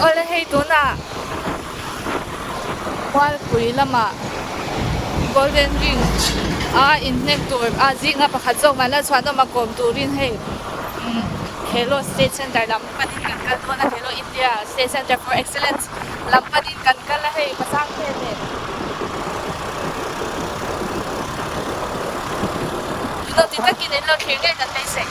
Ole hei tuna wal pui lama golden ring innek tur zinga pakhat zawk mala chuan awma kawm turin hei Khelo State Center lam panin kan kal thona Khelo India State Center for Excellence lam panin kan kal hei pasang phele no ti takin en lo thirne kan dei se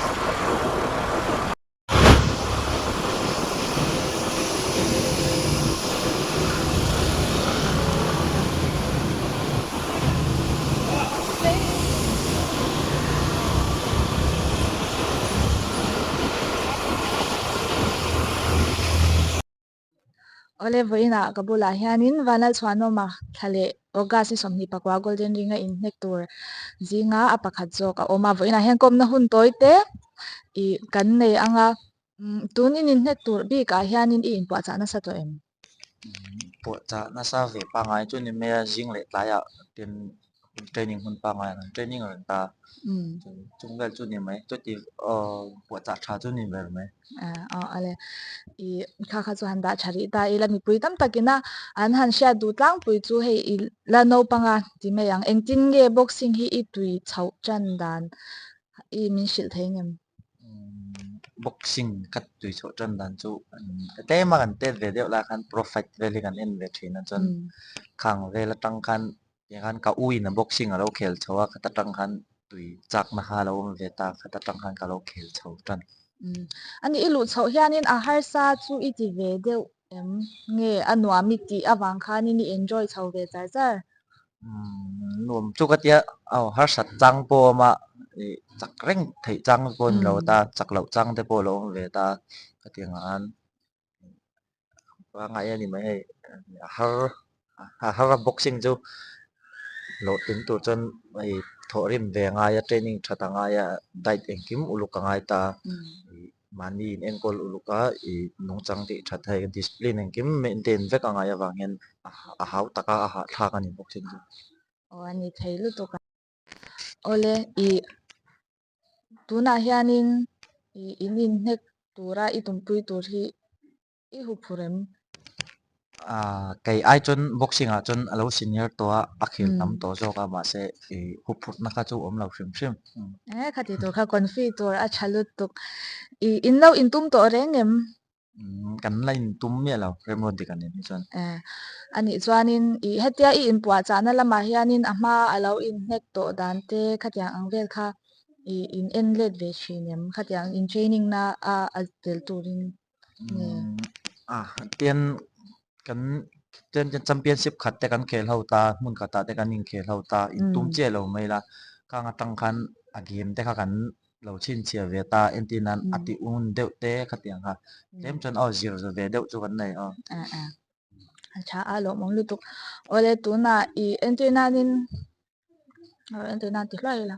Ole voina kabula hianin vanal chhuano ma thale August ni somni pakwa golden ring a in nek tur zinga apakhat zawk a awma voina hian komna hun toite I kan nei anga tun in nek tur bik a hianin in pua chana sa to em pua cha na sa ve pa ngai chu ni me jing le tla ya tin training hun pa ngai training ron ta chung vel chu ni mai chu ti pua cha tha chu ni ver mai ale I kha kha chu han da thari ta I la mi pui tam takina an han sha du tlang pui chu hei I la no panga ti me yang engtin nge boxing hi I tui chau chan dan I min shil theingem boxing kat tui cho chan dan chu te ma kan te ve deuh la khan profit ve li kan en ve thin na chon khang ve la tang khan ya khan ka ui na boxing alo khel chowa khata tang khan tui chak na ha lo ve ta khata tang khan ka lo khel chho tan ani ilu chho hianin a har sa chu I ti ve deuh em nge anwa mi ti awang khan ni enjoy chho ve char char nuam chu ka tia har sat chang po ma chak reng thei chang po lo ta chak lo chang te po lo ve ta ka tiang an wa ngai ani mai hei har boxing chu lo tin tu chon ai thorim ve nga ya training thata nga ya diet engkim uluk ngai ta mani in enkol uluka nong chang ti that hai discipline engkim maintain ve ka nga ya wanghen a hau taka a ha thak ani boxing chu ani theilu to ka ole I tuna hianin inin nek tura I tumpui tur hi I hu phurem kai ai chon boxing a chon alo senior to a khel tam to zo ka ma se hu phut na ka chu om lo hrim hrim khati tur kha konfi tur a chalut tuk in lo in tum to rengem kan lain tum me lo rem ron ti kan ni chon ani chuanin hetia I in pua chana lama hianin ama alo in nek to dan te khatiang angvel kha in en let ve thinem khatiang in training na a tel turin tian kan tian championship khat te kan khel ho ta mun ka ta te kan ning khel ho ta in tum che lo mai la ka nga tang khan a game te kha kan lo chin chia ve ta entinan ati un deuh te khatiang ha tem chon zero zo ve deuh chu kan nei acha alo mong lutuk ole tuna entinanin entinan ti hlai la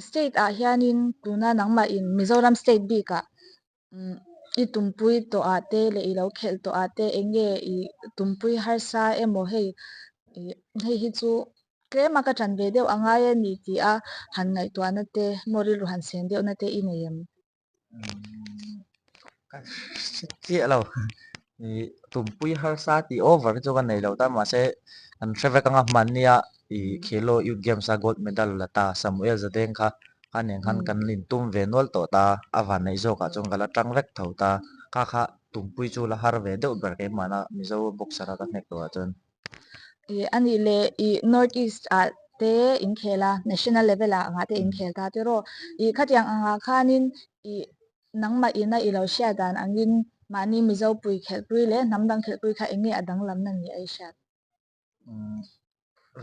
state a hianin tuna nangma in Mizoram state bika I tumpui to ate le I lo khel to ate enge I tumpui har sa emo hei hei hi chu krema ka than ve deuh anga ya ni ti a han ngai to na te moril ru han sen deuh na te I neiyam chi lo tumpui har sa ti over chu kan nei lo ta ma se an treve ka nga man nia khelo youth games a gold medal la ta Samuel Zadeng kha han eng han kan lin tum ve nol to ta awan nei zo ka chong gala tang vek tho ta kha tumpui chu la har ve deuh ber ke mana mizo boxer ka nek to chon ani le north east a te in khela national level a anga te in khel ta te ro khatiang anga khanin nangma ina I lo sha dan angin mani mizo pui khel pui le namdang khel pui kha enge adang lam na ni ai sha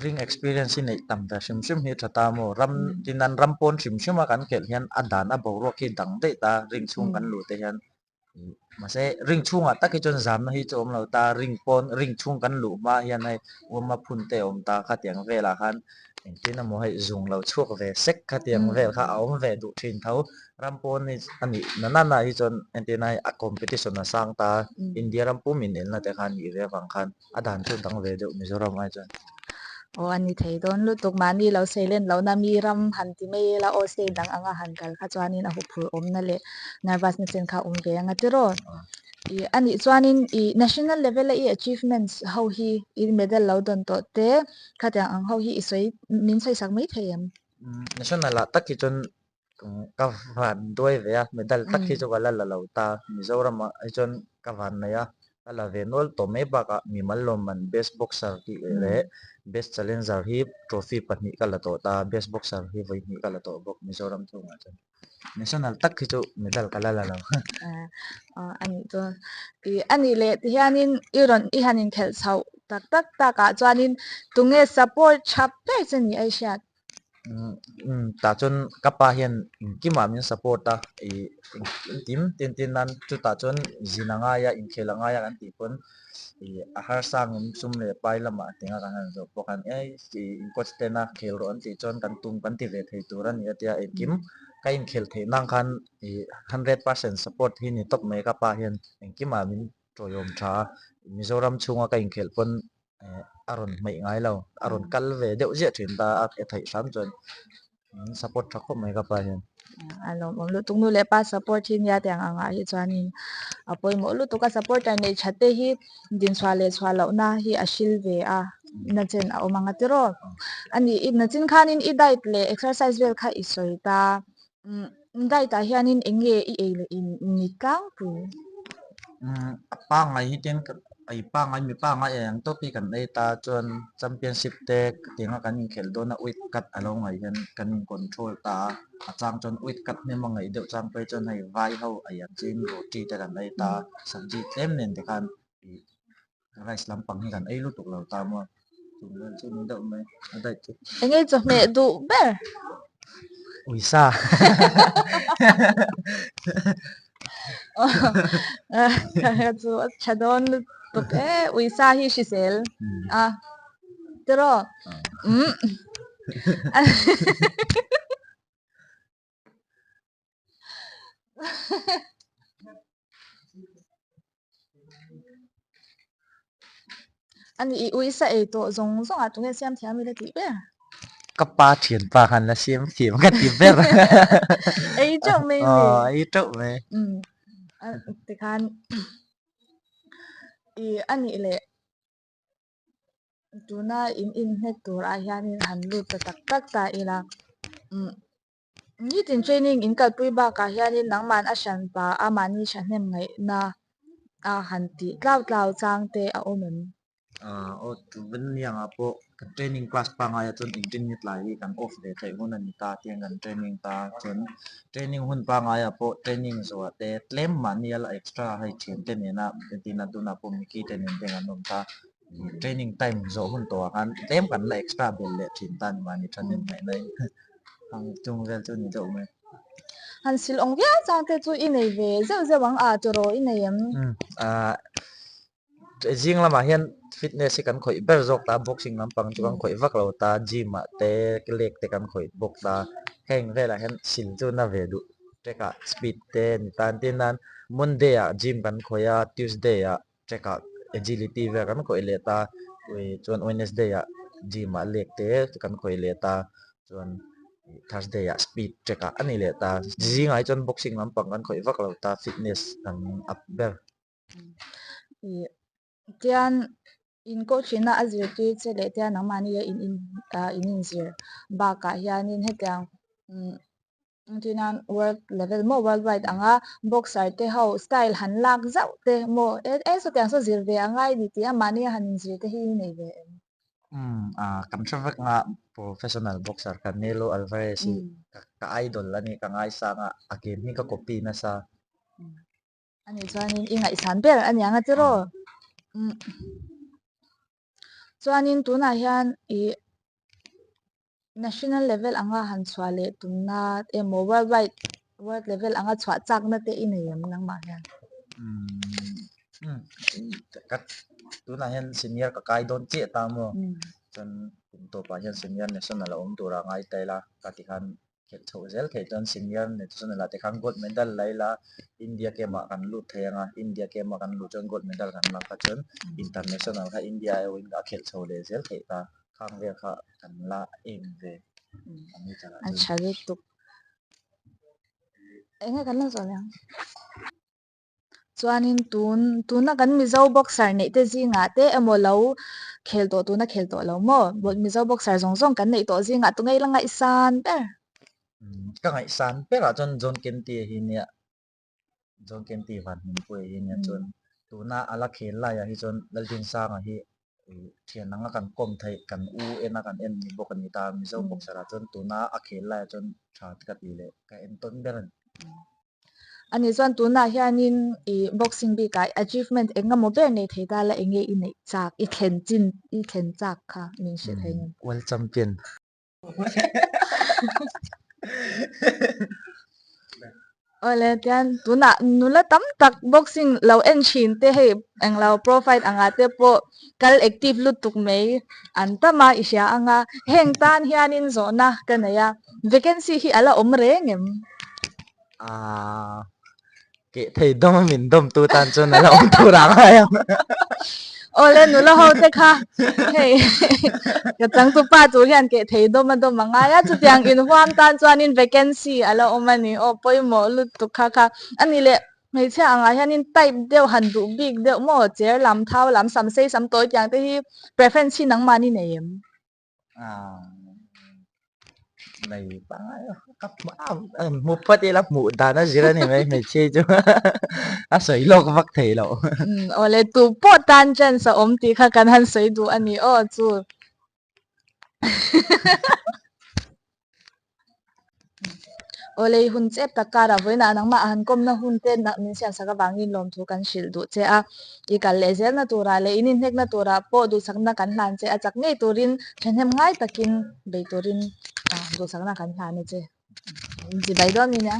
ring experience nei tam ta sim sim hi thata mo ram tinan ram pon sim sim a kan khel hian adan a bo ro ki dang de ta ring chung kan lu te hian mà sẽ ring chung à tắc cái chân giảm nó hi cho ông là ta ring pon ring chung kan lu ma hian này om ma phun te om ta kha tiang ve la khan tin na mo hai zung lo chuak ve sek kha tiang ve kha om ve du thin thau ram pon ni ani na na hi chon antina a competition na sang ta India ram pu min el na te khan ni ve wang khan adan chu dang ve de Mizoram ai chon o ani thei don lutuk mani lo selen lo na mi ram han ti mai la o se dang anga han kal kha chuanin a hu phur om na le nervousness sen kha ve anga ti ro i ani chuanin i national level la i achievements ho hi i medal lo don to te khatang ang ho hi i soi min soi sak mai theiam national la tak ki chon ka van doi ve a medal tak ki chu gala la lo ta Mizoram ai chon ka van na ya ala ve nol to me ba ka mi mal lom man best boxer ki le best challenger hi trophy pani kala to ta best boxer hi voi ni kala to bok Mizoram chu ma chan national tak ki chu medal kala la lo ani to i ani le ti hianin iron i hanin khel chau tak tak ta ka chuanin tunge support chap te chani ai shat ta chon kapa hian ki ma min support ta i tim tin tin nan chu ta chon zinanga ya in khelanga ya kan ti pon i ahar sang sum le pai lama tinga kan han zo pokan ai si in coach te na khel ro an ti chon kan tum kan ti ve thei turan ya tia e kim ka in khel thei nang khan i 100% support hi ni top me kapa hian en ki ma min toyom tha Mizoram chunga ka in khel pon aron mai ngai lo aron kal ve deuh zia thin ta a thei sam chon support thak ko mai kapa hian alom om lu tung nu le pa support hin ya tiang anga hi chuanin apoi mo lu tuka supporter nei chate hi din chwa le chwa lo na hi ashil ve a na chen a omanga tiro ani i na chin khanin i diet le exercise vel kha i soi ta diet a hianin enge i e le in ni kang pu pa ngai hi ten ai pa ngai mi pa ngai yang to pi kan ei ta chuan championship te tinga kan in khel do na weight cut alo ngai hian kan in control ta a chang chon weight cut ne ma ngai deuh chang pe chon hei vai ho ai yang chin roti te kan ei ta sabji tlem nen te kan rice lampang hi kan ei lu tuk lo ta mo chung le chu ni deuh mai adai chu enge cho me du ber ui sa chu chadon lu tuk e uisa hi shisel a tiro ani i uisa e to zong zong a tunge siam thiam mi le ti ber ka pa thian pa han la siam thiam ka ti ber ei cho me me ai to me te khan i ani le tuna in hnek tur a hianin han lut ta tak tak ta ila ni tin training in kal pui ba ka hianin nangman a shan pa a mani shahnem ngai na a han ti tlau tlau chang te a omem o tu ben yang apo kan training class pa nga ya chon internet lai kan off de thai hun ani ta tiang kan training ta chon training hun pa nga ya po training zo te tlem manial extra hai chen te ne na ti na tu na po mi ki te ne te kan nom ta training time zo hun to kan tlem kan la extra bel le thin tan mani thanen mai nai ang chung vel chu ni do me han sil ong via chang te chu in ei ve zeu zeu ang a to ro in ei em jing lama hian fitness si kan khoi ber jok ta boxing lampang chu kan khoi vak lo ta gym a te lek te kan khoi bok ta heng vela hian sil chu na ve du treka speed te ni tan tin nan monday a gym kan khoya tuesday a treka agility ve kan khoi le ta chuan wednesday a gym a lek te kan khoi le ta chuan thursday a speed treka ani le ta jing ai chon boxing lampang kan khoi vak lo ta fitness kan up ber tian in coach na azir ti che le tian nang mani in zir ba ka hianin hetiang tinan world level mo worldwide anga boxer te ho style han lak zau te mo e so tiang so zir ve angai ni ti mani han zir te hi nei ve kan traffic nga professional boxer Canelo Alvarez ka idol lani ka ngai sa nga again ni ka copy na sa ani chuanin ingai san ber ani anga tiro chuanin tuna hian i national level anga han chwa le tumna emo world level anga chwa chak na te in yam nang ma hian kat tuna hian senior ka kai don che ta mo chan to pa hian senior national om tura ngai taila ka ti khan khel chho zel ke ton senior national te khan gold medal laila india ke ma kan lu thenga india ke ma kan lu chon gold medal kan la ka chon international ka india win ka khel chho le zel ke ta khang ve kha kan la em ve ani changa chun acha le tuk enge kan la zo yang chuanin tuna kan mizo boxer nei te zinga te emo lo khel to tuna khel to lo mo mizo boxer zong zong kan nei to zinga tu ngei langa isan per ka ngai san pe la chon John Kenti hi nia John Kenti van hin pui hi nia chon tuna ala khel la ya hi chon laltin sang a hi thian nanga kan kom thai kan u ena kan en ni bok ani ta mizo boxer a chon tuna a khel la chon that ka ti le ka en ton beran ani chuan tuna hianin I boxing bi ka achievement enga mo ber nei thei ta la enge I nei chak I thlen chak kha min she thei ngam world champion ole tian tuna nula tam tak boxing lo en chin te he eng lo profile anga te po kal active lut tuk mei an tama isya anga heng tan hianin zona kanaya vacancy hi ala om rengem à cái thầy dom mình dom tu tan cho nó là ông tu rang hay không ole nula ho te kha hey ka chang tu pa tu hian ke thei do ma do manga ya chu tiang in huam tan chuan in vacancy ala omani o poimo lut tu kha kha ani le mei che anga hianin type deuh han du big deuh mo chair lam thau lam sam sei sam toi tiang te hi preference hi nang mani neim à này ba cấp một phát đi lắm mụ ta nó gì đó này mấy mày chê chứ à sấy lo cái vắt thầy lộ ole tu po tan chen sa om ti kha kan han sei du ani o chu ole hun chep takara voina nangma han kom na hun te na min sian saka bangin lom thu kan shil du che a I kal le zel na tura le inin hek na tura po du sakna kan hlan che a chak ngei turin thenem ngai takin be turin du sakna kan hlan che ji bai do mi nya